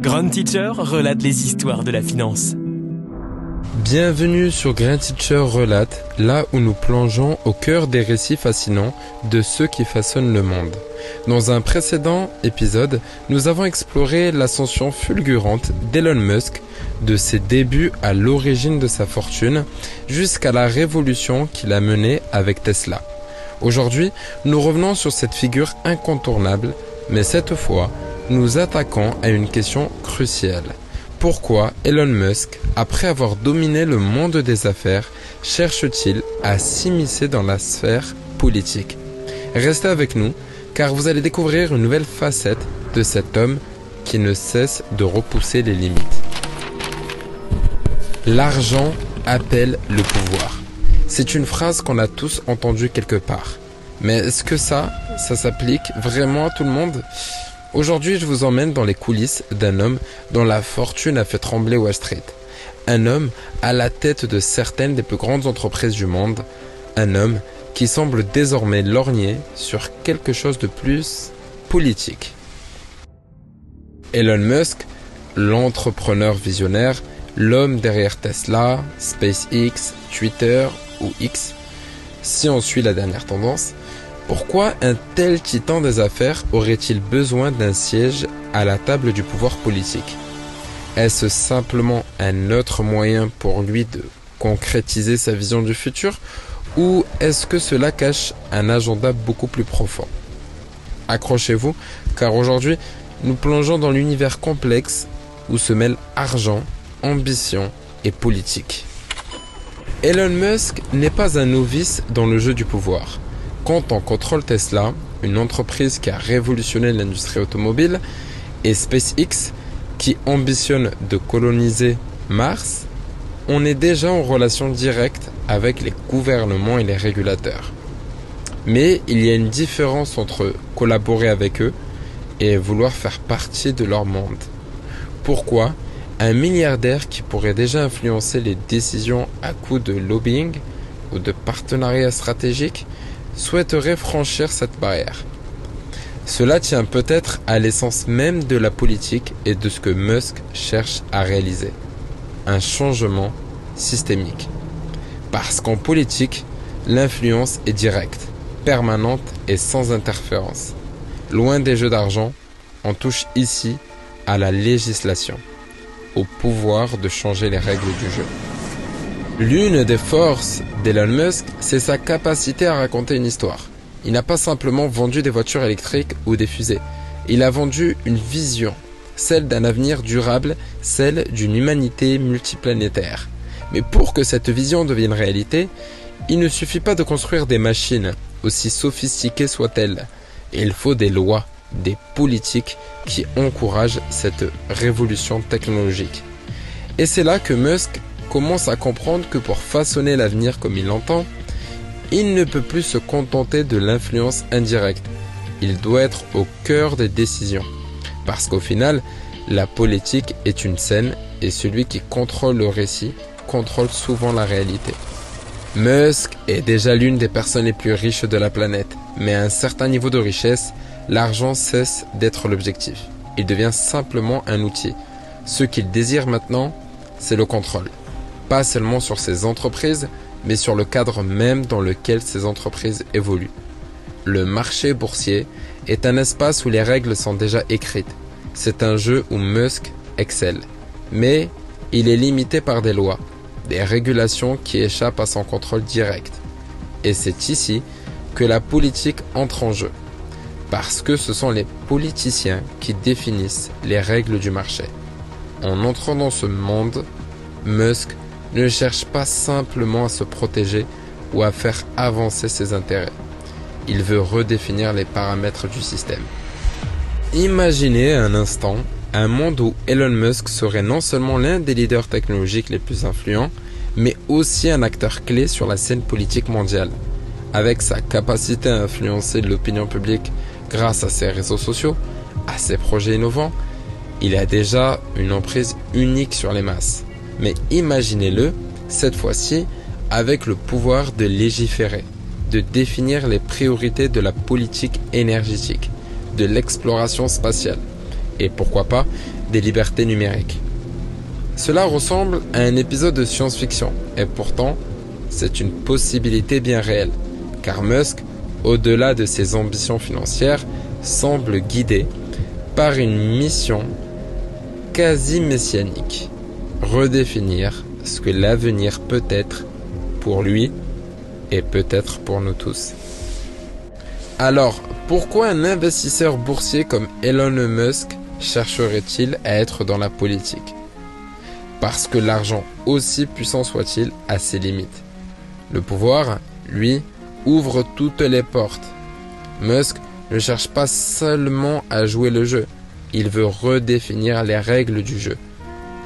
Grand Teacher relate les histoires de la finance. Bienvenue sur Grand Teacher Relate, là où nous plongeons au cœur des récits fascinants de ceux qui façonnent le monde. Dans un précédent épisode, nous avons exploré l'ascension fulgurante d'Elon Musk, de ses débuts à l'origine de sa fortune, jusqu'à la révolution qu'il a menée avec Tesla. Aujourd'hui, nous revenons sur cette figure incontournable, mais cette fois, nous attaquons à une question cruciale. Pourquoi Elon Musk, après avoir dominé le monde des affaires, cherche-t-il à s'immiscer dans la sphère politique? Restez avec nous, car vous allez découvrir une nouvelle facette de cet homme qui ne cesse de repousser les limites. L'argent appelle le pouvoir. C'est une phrase qu'on a tous entendue quelque part. Mais est-ce que ça s'applique vraiment à tout le monde? Aujourd'hui, je vous emmène dans les coulisses d'un homme dont la fortune a fait trembler Wall Street. Un homme à la tête de certaines des plus grandes entreprises du monde. Un homme qui semble désormais lorgner sur quelque chose de plus politique. Elon Musk, l'entrepreneur visionnaire, l'homme derrière Tesla, SpaceX, Twitter ou X, si on suit la dernière tendance. Pourquoi un tel titan des affaires aurait-il besoin d'un siège à la table du pouvoir politique? Est-ce simplement un autre moyen pour lui de concrétiser sa vision du futur, ou est-ce que cela cache un agenda beaucoup plus profond? Accrochez-vous, car aujourd'hui, nous plongeons dans l'univers complexe où se mêlent argent, ambition et politique. Elon Musk n'est pas un novice dans le jeu du pouvoir. Quand on contrôle Tesla, une entreprise qui a révolutionné l'industrie automobile, et SpaceX, qui ambitionne de coloniser Mars, on est déjà en relation directe avec les gouvernements et les régulateurs. Mais il y a une différence entre collaborer avec eux et vouloir faire partie de leur monde. Pourquoi un milliardaire qui pourrait déjà influencer les décisions à coup de lobbying ou de partenariat stratégique souhaiterait franchir cette barrière? Cela tient peut-être à l'essence même de la politique et de ce que Musk cherche à réaliser. Un changement systémique. Parce qu'en politique, l'influence est directe, permanente et sans interférence. Loin des jeux d'argent, on touche ici à la législation, au pouvoir de changer les règles du jeu. L'une des forces d'Elon Musk, c'est sa capacité à raconter une histoire. Il n'a pas simplement vendu des voitures électriques ou des fusées. Il a vendu une vision, celle d'un avenir durable, celle d'une humanité multiplanétaire. Mais pour que cette vision devienne réalité, il ne suffit pas de construire des machines, aussi sophistiquées soient-elles. Il faut des lois, des politiques qui encouragent cette révolution technologique. Et c'est là que Musk commence à comprendre que pour façonner l'avenir comme il l'entend, il ne peut plus se contenter de l'influence indirecte. Il doit être au cœur des décisions. Parce qu'au final, la politique est une scène et celui qui contrôle le récit contrôle souvent la réalité. Musk est déjà l'une des personnes les plus riches de la planète, mais à un certain niveau de richesse, l'argent cesse d'être l'objectif. Il devient simplement un outil. Ce qu'il désire maintenant, c'est le contrôle. Pas seulement sur ses entreprises, mais sur le cadre même dans lequel ces entreprises évoluent. Le marché boursier est un espace où les règles sont déjà écrites. C'est un jeu où Musk excelle. Mais il est limité par des lois, des régulations qui échappent à son contrôle direct. Et c'est ici que la politique entre en jeu. Parce que ce sont les politiciens qui définissent les règles du marché. En entrant dans ce monde, Musk ne cherche pas simplement à se protéger ou à faire avancer ses intérêts. Il veut redéfinir les paramètres du système. Imaginez un instant un monde où Elon Musk serait non seulement l'un des leaders technologiques les plus influents, mais aussi un acteur clé sur la scène politique mondiale. Avec sa capacité à influencer l'opinion publique grâce à ses réseaux sociaux, à ses projets innovants, il a déjà une emprise unique sur les masses. Mais imaginez-le, cette fois-ci, avec le pouvoir de légiférer, de définir les priorités de la politique énergétique, de l'exploration spatiale, et pourquoi pas des libertés numériques. Cela ressemble à un épisode de science-fiction, et pourtant, c'est une possibilité bien réelle, car Musk, au-delà de ses ambitions financières, semble guidé par une mission quasi messianique, redéfinir ce que l'avenir peut être pour lui et peut-être pour nous tous. Alors, pourquoi un investisseur boursier comme Elon Musk chercherait-il à être dans la politique ? Parce que l'argent, aussi puissant soit-il, a ses limites. Le pouvoir, lui, ouvre toutes les portes. Musk ne cherche pas seulement à jouer le jeu, il veut redéfinir les règles du jeu.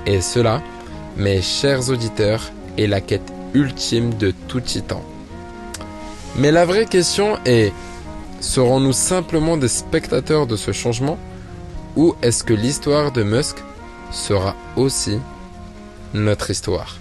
Et cela, mes chers auditeurs, est la quête ultime de tout titan. Mais la vraie question est, serons-nous simplement des spectateurs de ce changement, ou est-ce que l'histoire de Musk sera aussi notre histoire ?